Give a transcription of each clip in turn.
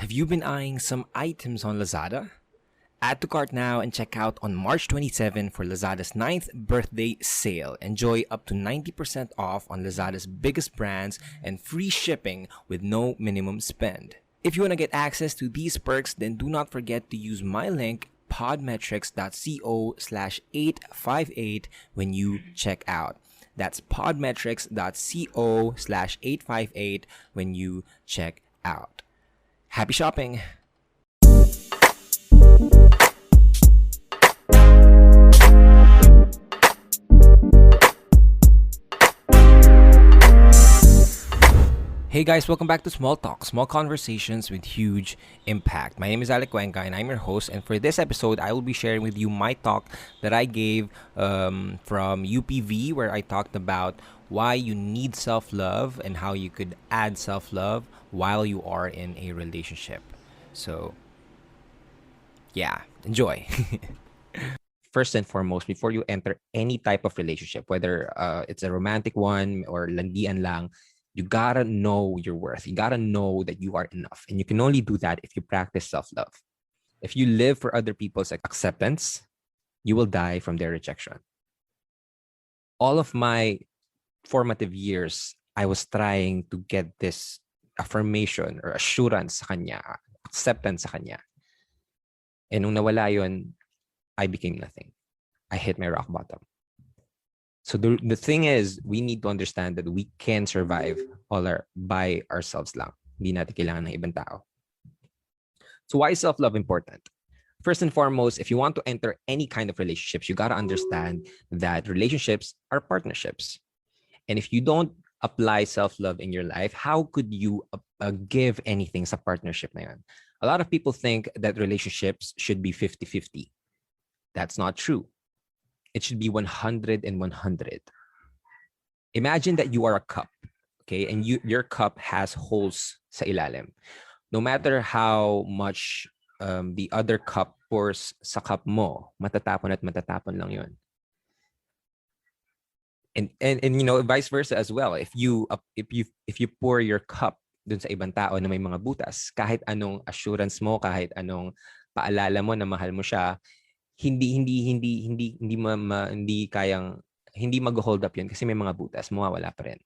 Have you been eyeing some items on Lazada? Add to cart now and check out on March 27 for Lazada's ninth birthday sale. Enjoy up to 90% off on Lazada's biggest brands and free shipping with no minimum spend. If you want to get access to these perks, then do not forget to use my link podmetrics.co/858 when you check out. That's podmetrics.co/858 when you check out. Happy shopping! Hey guys, welcome back to Small Talk, small conversations with huge impact. My name is Alec Cuenca and I'm your host. And for this episode, I will be sharing with you my talk that I gave from UPV, where I talked about why you need self-love and how you could add self-love while you are in a relationship. So, yeah, enjoy. First and foremost, before you enter any type of relationship, whether it's a romantic one or landian lang, you gotta know your worth. You gotta know that you are enough. And you can only do that if you practice self-love. If you live for other people's acceptance, you will die from their rejection. All of my formative years, I was trying to get this affirmation or assurance sa kanya, acceptance sa kanya. And nung nawala yun, I became nothing. I hit my rock bottom. So the thing is, we need to understand that we can survive by ourselves lang. Hindi natin kailangan ng ibang tao. So why is self-love important? First and foremost, if you want to enter any kind of relationships, you got to understand that relationships are partnerships. And if you don't apply self-love in your life, how could you give anything sa partnership na yan? A lot of people think that relationships should be 50-50. That's not true. It should be 100 and 100. Imagine that you are a cup, okay? And your cup has holes sa ilalim. No matter how much the other cup pours sa cup mo, matatapon at matatapon lang yun. And you know, vice versa as well. If you pour your cup dun sa ibang tao na may mga butas, kahit anong assurance mo, kahit anong paalala mo na mahal mo siya, hindi mag-hold up yun kasi may mga butas, mawawala pa rin.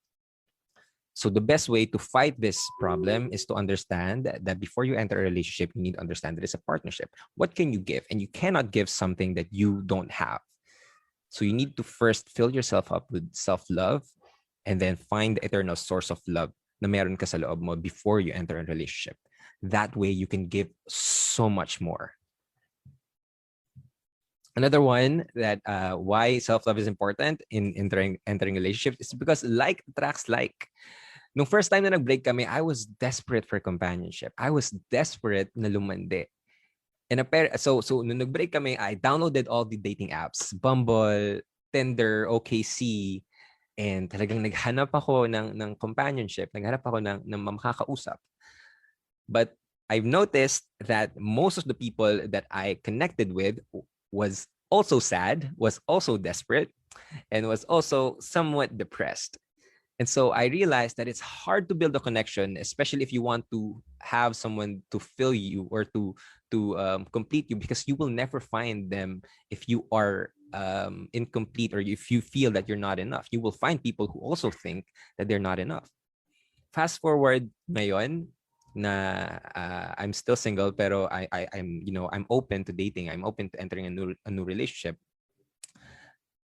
So the best way to fight this problem is to understand that before you enter a relationship, you need to understand that it's a partnership. What can you give? And you cannot give something that you don't have. So you need to first fill yourself up with self-love and then find the eternal source of love na meron ka sa loob mo before you enter a relationship. That way you can give so much more. Another one that why self-love is important in entering relationships is because like attracts like. Nung first time na nag-break kami, I was desperate for companionship. I was desperate na lumandi. And so nung nag-break kami, I downloaded all the dating apps, Bumble, Tinder, OKC, and talagang naghanap ako ng companionship, naghanap ako ng makakausap. But I've noticed that most of the people that I connected with was also sad, was also desperate, and was also somewhat depressed. And so I realized that it's hard to build a connection, especially if you want to have someone to fill you or to complete you, because you will never find them if you are incomplete or if you feel that you're not enough. You will find people who also think that they're not enough. Fast forward ngayon, na I'm still single pero I'm open to dating. I'm open to entering a new relationship.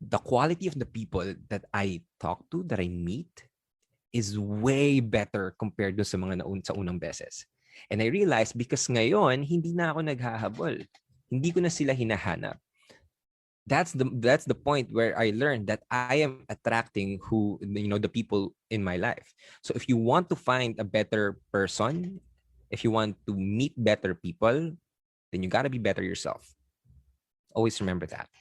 The quality of the people that I talk to, that I meet, is way better compared to sa mga sa unang beses. And I realized because ngayon hindi na ako naghahabol. Hindi ko na sila hinahanap. That's the point where I learned that I am attracting the people in my life. So if you want to find a better person, if you want to meet better people, then you got to be better yourself. Always remember that.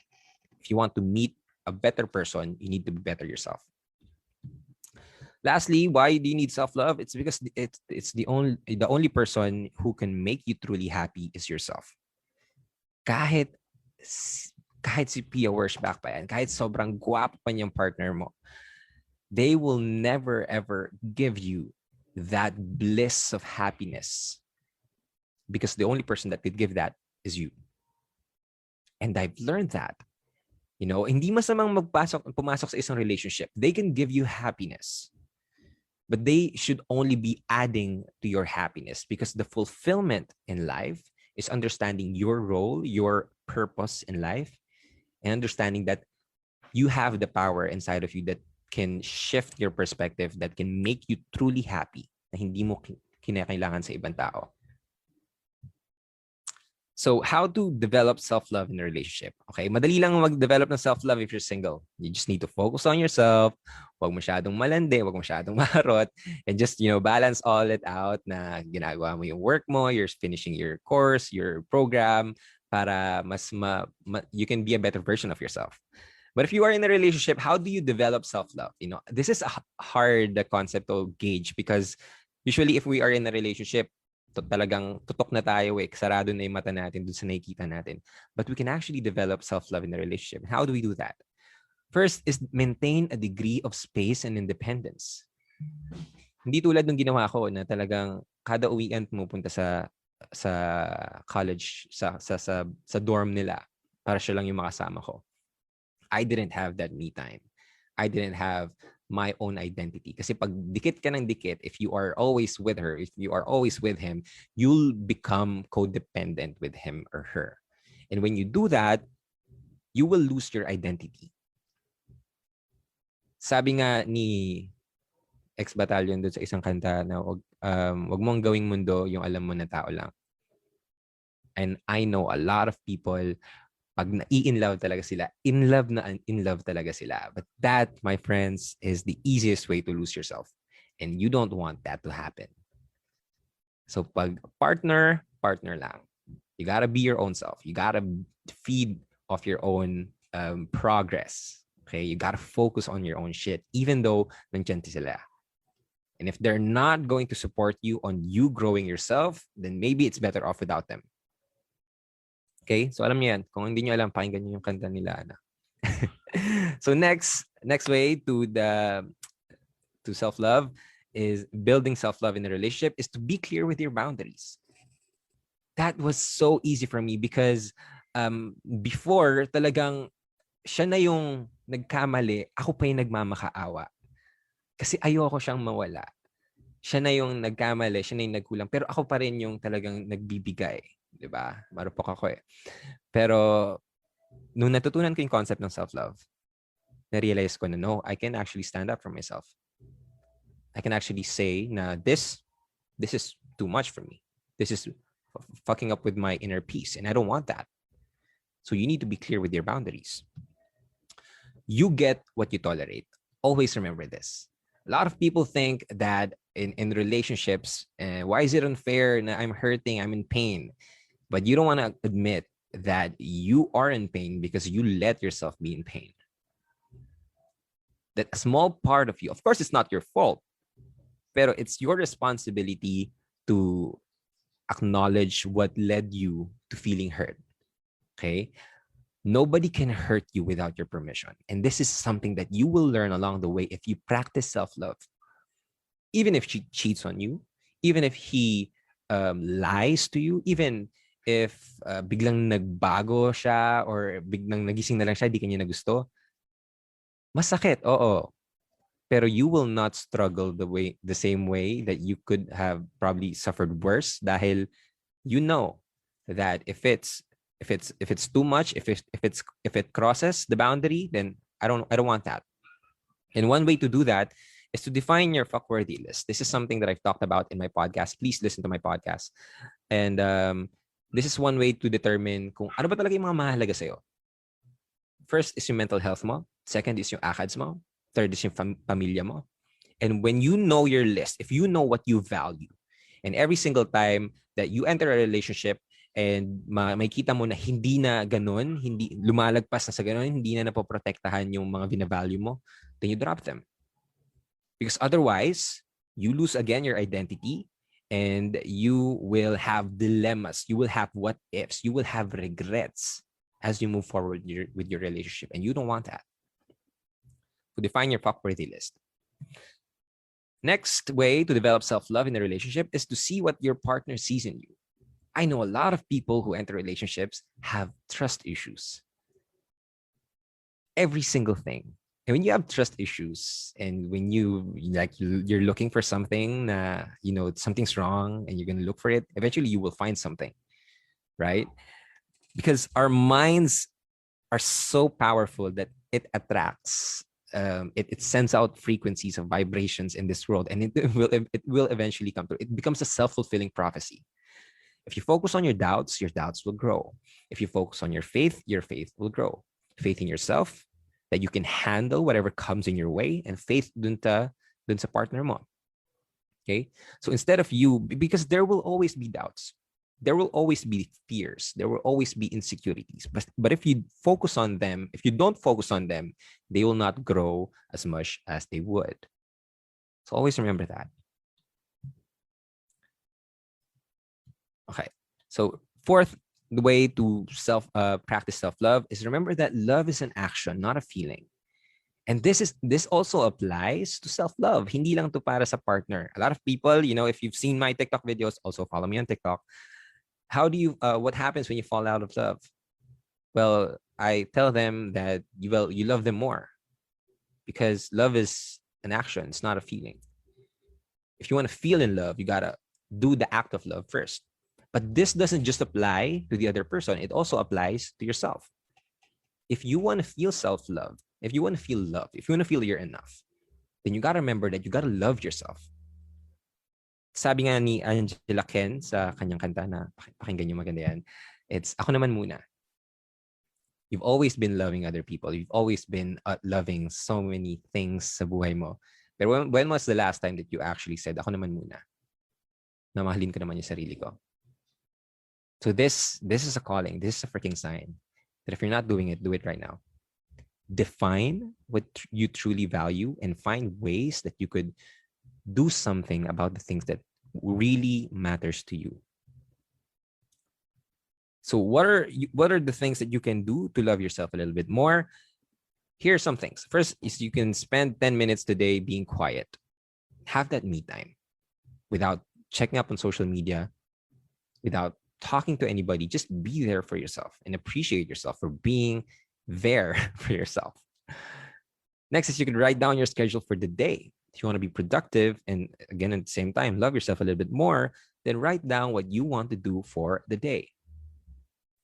If you want to meet a better person, you need to be better yourself. Lastly, why do you need self-love? It's because it's the only person who can make you truly happy is yourself. Kahit si Pia Wurschbach pa yan, kahit sobrang guwapo pa niyang partner mo, they will never ever give you that bliss of happiness because the only person that could give that is you. And I've learned that. Hindi masamang pumasok sa isang relationship. They can give you happiness, but they should only be adding to your happiness, because the fulfillment in life is understanding your role, your purpose in life, and understanding that you have the power inside of you that can shift your perspective, that can make you truly happy, na hindi mo kinakailangan sa ibang tao. So, how to develop self-love in a relationship? Okay, madali lang mag-develop ng self-love if you're single. You just need to focus on yourself. Huwag masyadong malandi, huwag masyadong maharot, and just, balance all it out na ginagawa mo yung work mo, you're finishing your course, your program, para you can be a better version of yourself. But if you are in a relationship, how do you develop self-love? This is a hard concept to gauge, because usually if we are in a relationship, talagang tutok na tayo sarado na yung mata natin dun sa nakikita natin. But we can actually develop self-love in a relationship. How do we do that? First is maintain a degree of space and independence. Hindi tulad nung ginawa ko na talagang kada weekend pumupunta sa college, sa dorm nila para siya lang yung makasama ko. I didn't have that me time. I didn't have my own identity. Kasi pag dikit ka ng dikit, if you are always with her, if you are always with him, you'll become codependent with him or her. And when you do that, you will lose your identity. Sabi nga ni ex-battalion doon sa isang kanta na wag mong gawing mundo yung alam mo na tao lang. And I know a lot of people, pag nai-in-love talaga sila, in love talaga sila. But that, my friends, is the easiest way to lose yourself. And you don't want that to happen. So pag partner lang. You gotta be your own self. You gotta feed off your own progress. Okay? You gotta focus on your own shit, even though nandiyan sila. And if they're not going to support you on you growing yourself, then maybe it's better off without them. Okay? So alam niyo yan. Kung hindi niyo alam, pakinggan niyo yung kanta nila, Ana. So next way to self-love is building self-love in a relationship is to be clear with your boundaries. That was so easy for me because before talagang siya na yung nagkamali, ako pa yung nagmamakaawa. Kasi ayoko siyang mawala. Siya na yung nagkamali, siya na yung nagkulang. Pero ako pa rin yung talagang nagbibigay. Diba? Marupok ako eh. Pero nung natutunan ko yung concept ng self-love, na-realize ko na no, I can actually stand up for myself. I can actually say na this is too much for me. This is fucking up with my inner peace, and I don't want that. So you need to be clear with your boundaries. You get what you tolerate. Always remember this. A lot of people think that in relationships, why is it unfair na I'm hurting, I'm in pain? But you don't want to admit that you are in pain because you let yourself be in pain. That a small part of you, of course, it's not your fault, pero it's your responsibility to acknowledge what led you to feeling hurt. Okay? Nobody can hurt you without your permission. And this is something that you will learn along the way if you practice self-love. Even if she cheats on you, even if he lies to you, even if biglang nagbago siya or biglang nagising na lang siya, di kanya nagusto, masakit, oo. Pero you will not struggle the same way that you could have probably suffered worse dahil you know that if it's too much, if it crosses the boundary, then I don't want that. And one way to do that is to define your fuckworthy list. This is something that I've talked about in my podcast. Please listen to my podcast. And this is one way to determine kung ano ba talaga yung mga mahalaga sa'yo. First is yung mental health mo. Second is yung akads mo. Third is yung pamilya mo. And when you know your list, if you know what you value, and every single time that you enter a relationship and makita mo na hindi na ganun, hindi lumalagpas na sa ganun, hindi na napoprotektahan yung mga binavalue mo, then you drop them. Because otherwise, you lose again your identity and you will have dilemmas. You will have what ifs. You will have regrets as you move forward with your relationship. And you don't want that. So define your fuckworthy list. Next way to develop self-love in a relationship is to see what your partner sees in you. I know a lot of people who enter relationships have trust issues. Every single thing. And when you have trust issues and when you're looking for something, something's wrong and you're going to look for it, eventually you will find something, right? Because our minds are so powerful that it attracts, it sends out frequencies of vibrations in this world, and it will eventually come through. It becomes a self-fulfilling prophecy. If you focus on your doubts will grow. If you focus on your faith will grow. Faith in yourself, that you can handle whatever comes in your way, and faith dun sa partner mo. Okay? So instead of you, because there will always be doubts, there will always be fears, there will always be insecurities. But if you focus on them, if you don't focus on them, they will not grow as much as they would. So always remember that. Okay. So fourth, the way to practice self-love is remember that love is an action, not a feeling. And this also applies to self-love. Hindi lang to para sa partner. A lot of people, if you've seen my TikTok videos, also follow me on TikTok. What happens when you fall out of love? Well, I tell them that you love them more, because love is an action. It's not a feeling. If you want to feel in love, you gotta do the act of love first. But this doesn't just apply to the other person. It also applies to yourself. If you want to feel self-love, if you want to feel love, if you want to feel you're enough, then you gotta remember that you gotta love yourself. Sabi nga ni Angela Ken sa kanyang kanta na pakinggan niyo, maganda yan. It's ako naman muna. You've always been loving other people. You've always been loving so many things sa buhay mo. Pero when was the last time that you actually said, ako naman muna? Na mahalin ko naman yung sarili ko. So this is a calling. This is a freaking sign that if you're not doing it, do it right now. Define what you truly value and find ways that you could do something about the things that really matters to you. So what are the things that you can do to love yourself a little bit more? Here are some things. First is you can spend 10 minutes today being quiet. Have that me time without checking up on social media, without talking to anybody. Just be there for yourself and appreciate yourself for being there for yourself. Next is you can write down your schedule for the day. If you want to be productive and again at the same time love yourself a little bit more, then write down what you want to do for the day.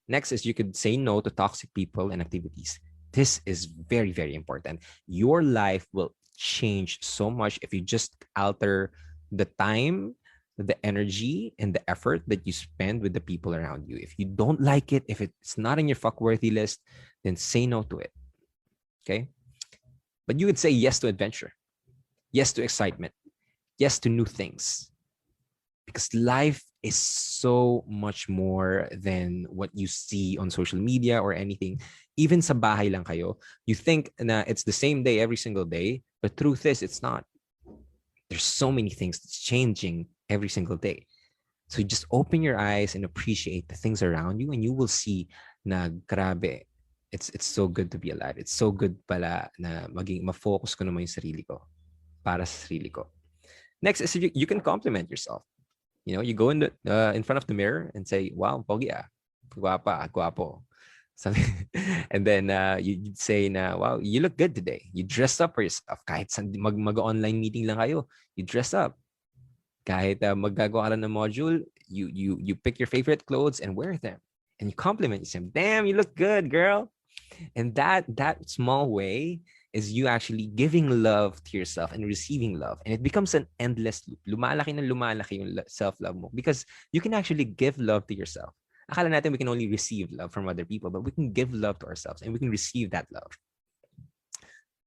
Next is you could say no to toxic people and activities. This is very, very important. Your life will change so much if you just alter the time, the energy, and the effort that you spend with the people around you. If you don't like it, if it's not in your fuckworthy list, then say no to it. Okay? But you would say yes to adventure, yes to excitement, yes to new things. Because life is so much more than what you see on social media or anything. Even sa bahay lang kayo, you think na it's the same day every single day, but truth is it's not. There's so many things that's changing every single day. So just open your eyes and appreciate the things around you, and you will see na grabe, it's so good to be alive. It's so good pala na ma-focus ko naman yung sarili ko para sa sarili ko. Next is you can compliment yourself. You go in front of the mirror and say, wow, pogi ah, guapa, guapo. And then you'd say na, wow, you look good today. You dress up for yourself. Kahit mag-online meeting lang kayo, you dress up. Kahit maggagawa ka lang ng module, you pick your favorite clothes and wear them. And you compliment yourself. Damn, you look good, girl. And that small way is you actually giving love to yourself and receiving love. And it becomes an endless loop. Lumalaki na lumalaki yung self-love mo because you can actually give love to yourself. Akala natin we can only receive love from other people, but we can give love to ourselves and we can receive that love.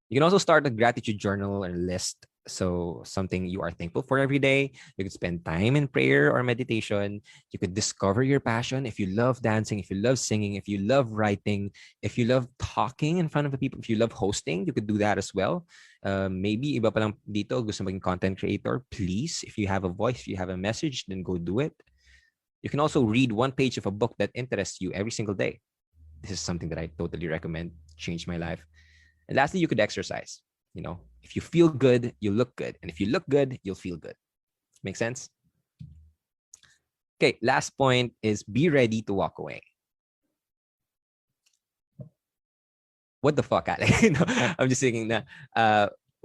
You can also start a gratitude journal or list. So something you are thankful for every day. You could spend time in prayer or meditation. You could discover your passion. If you love dancing, if you love singing, if you love writing, if you love talking in front of the people, if you love hosting, you could do that as well. Maybe iba pa lang dito, gusto maging content creator. Please, if you have a voice, if you have a message, then go do it. You can also read one page of a book that interests you every single day. This is something that I totally recommend. Changed my life. And lastly, you could exercise. If you feel good, you look good. And if you look good, you'll feel good. Make sense? Okay, last point is be ready to walk away. What the fuck, Alex? No, I'm just thinking that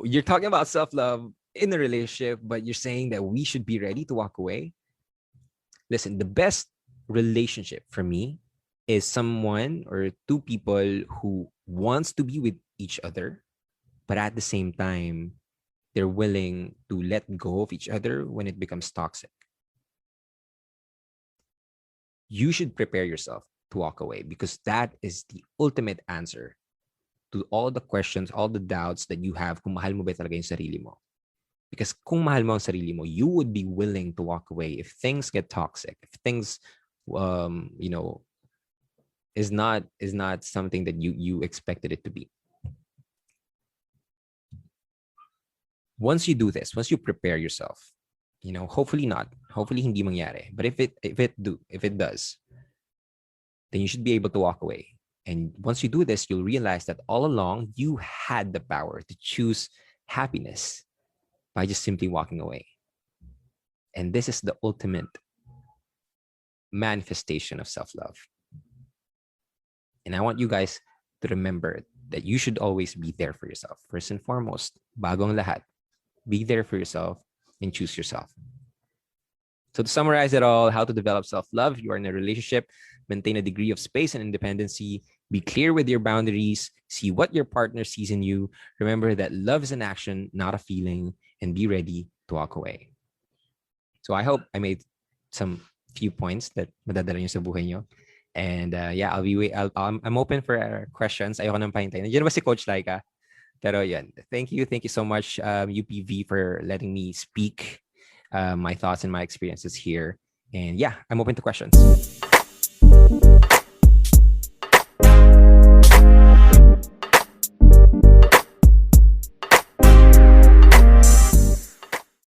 you're talking about self-love in a relationship, but you're saying that we should be ready to walk away. Listen, the best relationship for me is someone or two people who wants to be with each other, but at the same time, they're willing to let go of each other when it becomes toxic. You should prepare yourself to walk away because that is the ultimate answer to all the questions, all the doubts that you have kung mahal mo ba talaga yung sarili mo. Because kung mahal mo ang sarili mo, you would be willing to walk away if things get toxic, if things, you know, is not something that you expected it to be. Once you do this, once you prepare yourself, hopefully not, hopefully hindi mangyari. But if it does, then you should be able to walk away. And once you do this, you'll realize that all along you had the power to choose happiness by just simply walking away. And this is the ultimate manifestation of self-love. And I want you guys to remember that you should always be there for yourself. First and foremost, bagong lahat, be there for yourself and choose yourself. So to summarize it all, how to develop self-love, you are in a relationship, maintain a degree of space and independency, be clear with your boundaries, see what your partner sees in you. Remember that love is an action, not a feeling, and be ready to walk away. So I hope I made some few points that madadala nyo sa buhay nyo. And yeah, I'm open for questions. Ayoko nang pahintay. Nandiyan ba si Coach Laika? Pero yan, thank you so much, UPV, for letting me speak my thoughts and my experiences here. And yeah, I'm open to questions.